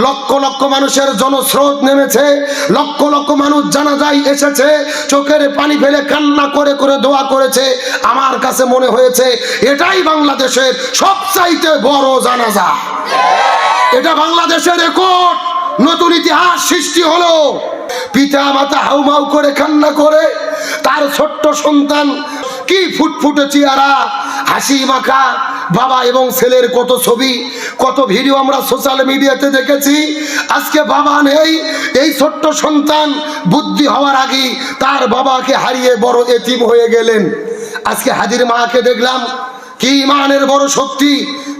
লক্ষ লক্ষ মানুষের জনস্রোত নেমেছে, লক্ষ লক্ষ মানুষ জানাজায় এসেছে, চোখের পানি ফেলে কান্না করে করে দোয়া করেছে। আমার কাছে মনে হয়েছে এটাই বাংলাদেশের সবচাইতে বড় জানাজা। এটা বাংলাদেশের রেকর্ড, নতুন ইতিহাস সৃষ্টি হলো। পিতা মাতা হাউমাউ করে কান্না করে, তার ছোট্ট সন্তান কি ফুটফুটে চেহারা, হাসি মাখা বাবা এবং ছেলের কত ছবি, কত ভিডিও আমরা সোশ্যাল মিডিয়াতে দেখেছি। আজকে বাবা নেই, এই ছোট্ট সন্তান বুদ্ধি হওয়ার আগে তার বাবাকে হারিয়ে বড় এতিম হয়ে গেলেন। আজকে হাদির মাকে দেখলাম, কি ইমানের বড় শক্তি,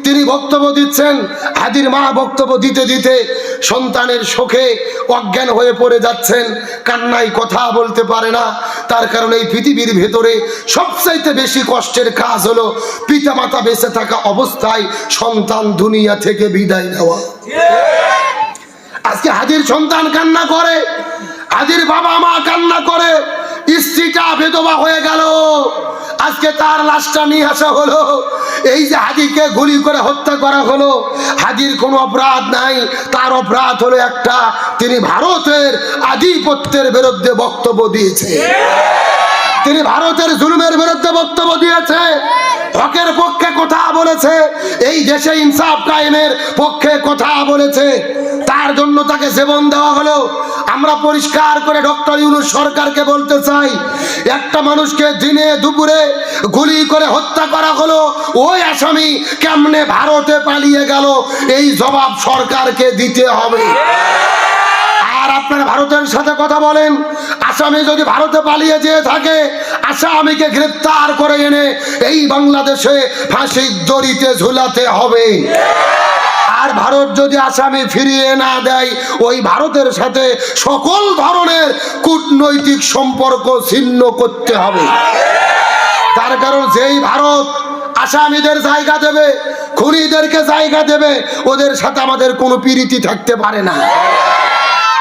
তিনি বক্তব্য দিচ্ছেন। হাদির মা বক্তব্য দিতে দিতে সন্তানের শোকে অজ্ঞান হয়ে পড়ে যাচ্ছেন, কান্নায় কথা বলতে পারে না। তার কারণে এই পৃথিবীর ভেতরে সবচাইতে বেশি কষ্টের কাজ হলো পিতা মাতা বেঁচে থাকা অবস্থায় সন্তান দুনিয়া থেকে বিদায় নেওয়া। আজকে হাদির সন্তান কান্না করে, হাদির বাবা মা কান্না করে, স্ত্রীটা বেদবা হয়ে গেল, আজকে তার লাশটা নিয়ে আসা হলো। এই যে হাদিকে গুলি করে হত্যা করা হলো, হাদির কোনো অপরাধ নাই, তার অপরাধ হলো একটা, তিনি ভারতের আধিপত্যের বিরুদ্ধে বক্তব্য দিয়েছে, তিনি ভারতের জুলুমের বিরুদ্ধে বক্তব্য দিয়েছে, হকের পক্ষে কথা বলেছে, এই দেশে ইনসাফ কায়েমের পক্ষে কথা বলেছে, তার জন্য তাকে জীবন দেওয়া হলো। আমরা পরিষ্কার করে ডক্টর ইউনূস সরকারকে বলতে চাই, একটা মানুষকে দিনে দুপুরে গুলি করে হত্যা করা হলো, ওই আসামি কেমনে ভারতে পালিয়ে গেল, এই জবাব সরকারকে দিতে হবে। আর আপনারা ভারতের সাথে কথা বলেন, আসামি যদি ভারতে পালিয়ে যেয়ে থাকে, আসামিকে গ্রেফতার করে এনে এই বাংলাদেশে ফাঁসির দড়িতে ঝুলাতে হবে। আর ভারত যদি আসামি ফিরিয়ে না দেয়, ওই ভারতের সাথে সকল ধরনের কূটনৈতিক সম্পর্ক ছিন্ন করতে হবে। তার কারণ যেই ভারত আসামিদের জায়গা দেবে, খুনিদেরকে জায়গা দেবে, ওদের সাথে আমাদের কোনো প্রীতি থাকতে পারে না।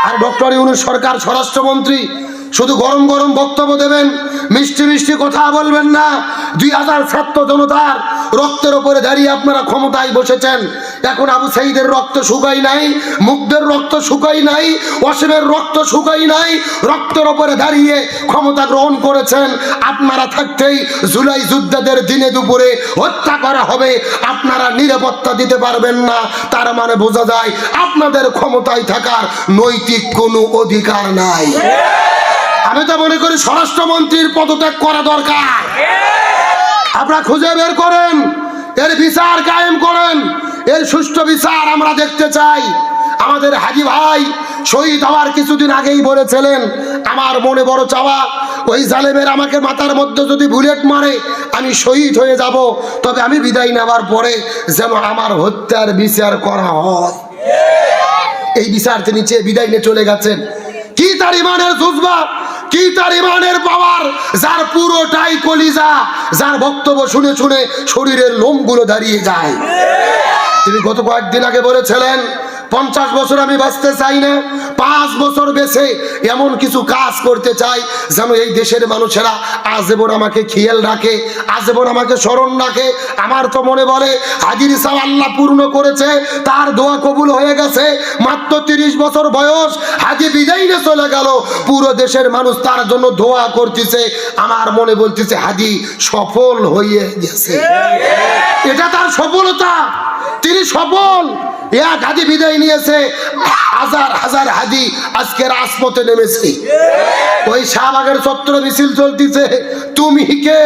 আর ডক্টর ইউনূস সরকার স্বরাষ্ট্রমন্ত্রী শুধু গরম গরম বক্তব্য দেবেন, মিষ্টি মিষ্টি কথা বলবেন না। 2000 ছাত্র জনতার রক্তের উপরে দাঁড়িয়ে আপনারা ক্ষমতায় বসেছেন। এখন আবু সাঈদের রক্ত শুকাই নাই, মুগ্ধের রক্ত শুকাই নাই, অসীমের রক্ত শুকাই নাই, রক্তের উপরে দাঁড়িয়ে ক্ষমতা গ্রহণ করেছেন। আপনারা থাকতেই জুলাই যোদ্ধাদের দিনে দুপুরে হত্যা করা হবে, আপনারা নিরাপত্তা দিতে পারবেন না, তার মানে বোঝা যায় আপনাদের ক্ষমতায় থাকার নৈতিক কোনো অধিকার নাই। আমি তো মনে করি স্বরাষ্ট্রমন্ত্রীর পদত্যাগ করা দরকার। আপনারা খুঁজে বের করেন, এর বিচার কায়েম করেন, এর সুষ্ঠু বিচার আমরা দেখতে চাই। আমাদের হাজী ভাই শহীদ হওয়ার কিছুদিন আগেই বলেছিলেন, আমার মনে বড় চাওয়া, ওই জালেমের আমাকে মাথার মধ্যে যদি বুলেট মারে আমি শহীদ হয়ে যাব, তবে আমি বিদায় নেওয়ার পরে যেন আমার হত্যার বিচার করা হয়। এই বিচার তিনি চেয়ে বিদায় নিয়ে চলে গেছেন। কি তার ইমানের জুজবা, কি তার ইমানের পাওয়ার, যার পুরোটাই কলিজা, যার বক্তব্য শুনে শুনে শরীরের লোমগুলো দাঁড়িয়ে যায়। তিনি গত কয়েকদিন আগে বলেছিলেন, 50 বছর আমি বাঁচতে চাই না, 5 বছর বেঁচে এমন কিছু কাজ করতে চাই যেন এই দেশের মানুষেরা আজীবন আমাকে খেয়াল রাখে, আজীবন আমাকে স্মরণ রাখে। আমার তো মনে বলে হাজির সাহেব আল্লাহ পূর্ণ করেছে, তার দোয়া কবুল হয়ে গেছে। মাত্র 30 বছর বয়স, হাজি বিদায় নিয়ে চলে গেল, পুরো দেশের মানুষ তার জন্য দোয়া করতেছে। আমার মনে বলতেছে হাজি সফল হয়ে গেছে, এটা তার সফলতা, তিনি সফল। এক হাজি বিদায় নিয়েছে, হাজার হাজার হাজি আজকে রাজপথে নেমেছে। ওই শাহবাগের চত্বর মিছিল চলতেছে, তুমি কে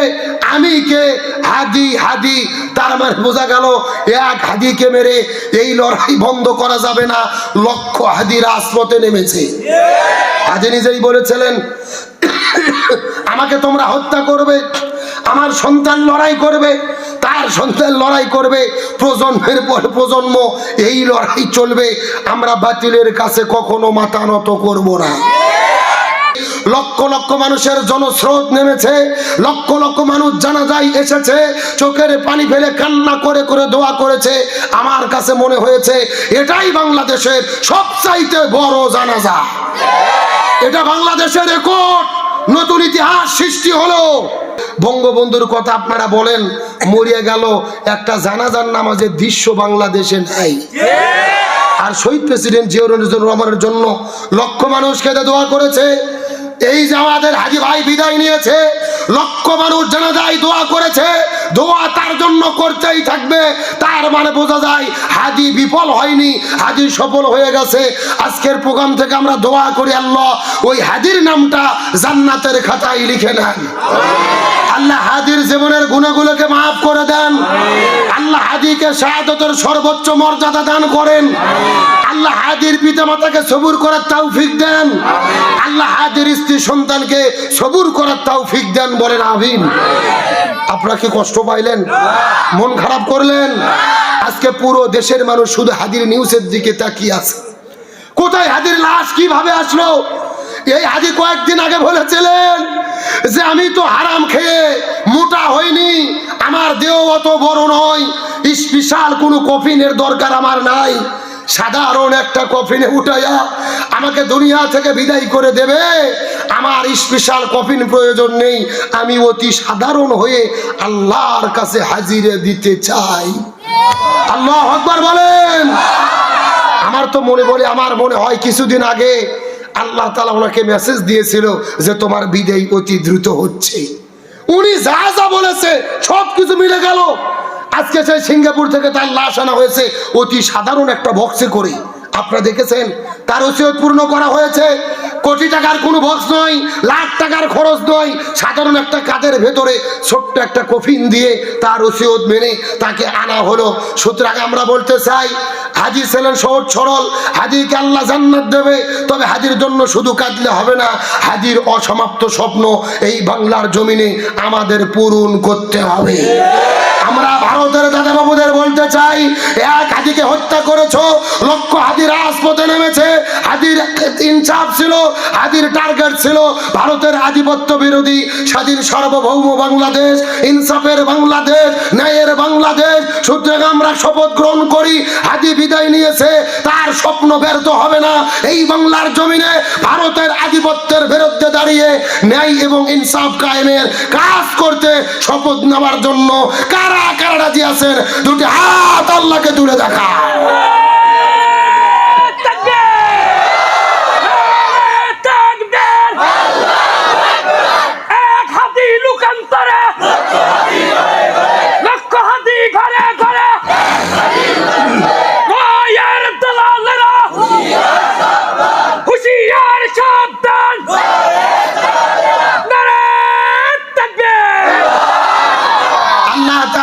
আমি কে, হাদি হাদি। তার মানে বোঝা গেল এক হাদিকে মেরে এই লড়াই বন্ধ করা যাবে না, লক্ষ হাদি রাজপথে নেমেছে। হাজি নিজেই বলেছিলেন, আমাকে তোমরা হত্যা করবে, আমার সন্তান লড়াই করবে, তার সন্তান লড়াই করবে, প্রজন্মের পর প্রজন্ম এই লড়াই চলবে। আমরা বাতিলের কাছে কখনো মাথা নত করব না। লক্ষ লক্ষ মানুষের জনস্রোত নেমেছে, লক্ষ লক্ষ মানুষ জানাজায় এসেছে, চোখের পানি ফেলে কান্না করে করে দোয়া করেছে। আমার কাছে মনে হয়েছে এটাই বাংলাদেশের সবচাইতে বড় জানাজা। এটা বাংলাদেশের রেকর্ড, নতুন ইতিহাস সৃষ্টি হলো। বঙ্গবন্ধুর কথা আপনারা বলেন, মরিয়া গেল, একটা জানাজার নামাজের দৃশ্য বাংলাদেশে নাই। আর শহীদ প্রেসিডেন্ট জিয়াউর রহমানের জন্য লক্ষ মানুষ কেঁদে দোয়া করেছে। এই যে আমাদের হাজী ভাই বিদায় নিয়েছে, লক্ষ মানুষ জানাজায় দোয়া করেছে, দোয়া তার জন্য করতেই থাকবে। তার মানে বোঝা যায় হাজী বিফল হয়নি, হাজী সফল হয়ে গেছে। আজকের প্রোগ্রাম থেকে আমরা দোয়া করি আল্লাহ ওই হাজীর নামটা জান্নাতের খাতায় লিখে নেন। আল্লাহ হাজীর জীবনের গুনাহগুলোকে মাফ করে দেন। আল্লাহ হাজীকে শাহাদাতের সর্বোচ্চ মর্যাদা দান করেন। আল্লাহ হাজীর পিতামাতাকে সবুর করার তৌফিক দেন। আল্লাহ হাজীর স্ত্রী সন্তানকে সবুর করার তৌফিক দেন, বলেন আমিন। আপনারা কি কষ্ট পাইলেন? মন খারাপ করলেন? আজকে পুরো দেশের মানুষ শুধু হাজীর নিউজের দিকে তাকিয়ে আছে। কোথায় হাজীর লাশ কিভাবে আসলো? এই হাজী কয়েকদিন আগে বলেছিলেন যে আমি তো হারাম খেয়ে মোটা হইনি, আমার দেহ অত বড় নয়, স্পেশাল কোনো কফিনের দরকার আমার নাই, সাধারণ একটা কফিনে উঠাইয়া আমাকে দুনিয়া থেকে বিদায় করে দেবে, আমার স্পেশাল কফিন প্রয়োজন নেই, আমি অতি সাধারণ হয়ে আল্লাহর কাছে হাজিরে দিতে চাই। আল্লাহু আকবার বলেন। আমার তো আমার মনে হয় কিছুদিন আগে আল্লাহ তাআলা ওনাকে মেসেজ দিয়েছিল যে তোমার বিদায় অতি দ্রুত হচ্ছে। উনি যা যা বলেছে সবকিছু মিলে গেল। আজকে সেই সিঙ্গাপুর থেকে তার লাশ আনা হয়েছে অতি সাধারণ একটা বক্সে করে। আপনারা দেখেছেন তার ওসিয়ত পূর্ণ করা হয়েছে। কোটি টাকার কোনো বক্স নয়, লাখ টাকার খরচ নয়, সাধারণ একটা কাজের ভেতরে ছোট্ট একটা কফিন দিয়ে তার ওসিয়ত মেনে তাকে আনা হলো। সুতরাং আমরা বলতে চাই হাজী ছিলেন সহজ সরল, হাজীকে আল্লাহ জান্নাত দেবে। তবে হাজীর জন্য শুধু কাঁদলে হবে না, হাজীর অসমাপ্ত স্বপ্ন এই বাংলার জমিনে আমাদের পূরণ করতে হবে। আমরা ভারতের দাদা বাবুদের বলতে চাই, এক হাজীকে হত্যা করেছো, লক্ষ হাজী রাজপথে নেমেছে। হাজীর ইনসাফ ছিল, হাজীর টার্গেট ছিল ভারতের আধিপত্য বিরোধী স্বাধীন সার্বভৌম বাংলাদেশ, ইনসাফের বাংলাদেশ, ন্যায়ের বাংলাদেশ। সুতরাং আমরা শপথ গ্রহণ করি হাজী বিদায় নিয়েছে, তার স্বপ্ন ব্যর্থ হবে না। এই বাংলার জমিনে ভারতের আধিপত্যের বিরুদ্ধে দাঁড়িয়ে ন্যায় এবং ইনসাফ কায়েমের কাজ করতে শপথ নেওয়ার জন্য কারা কারা রাজি আছেন? দুটি হাত আল্লাহকে তুলে দেখা। এক হাতি লুকান্তরে লক্ষ হাতি ঘরে ঘরে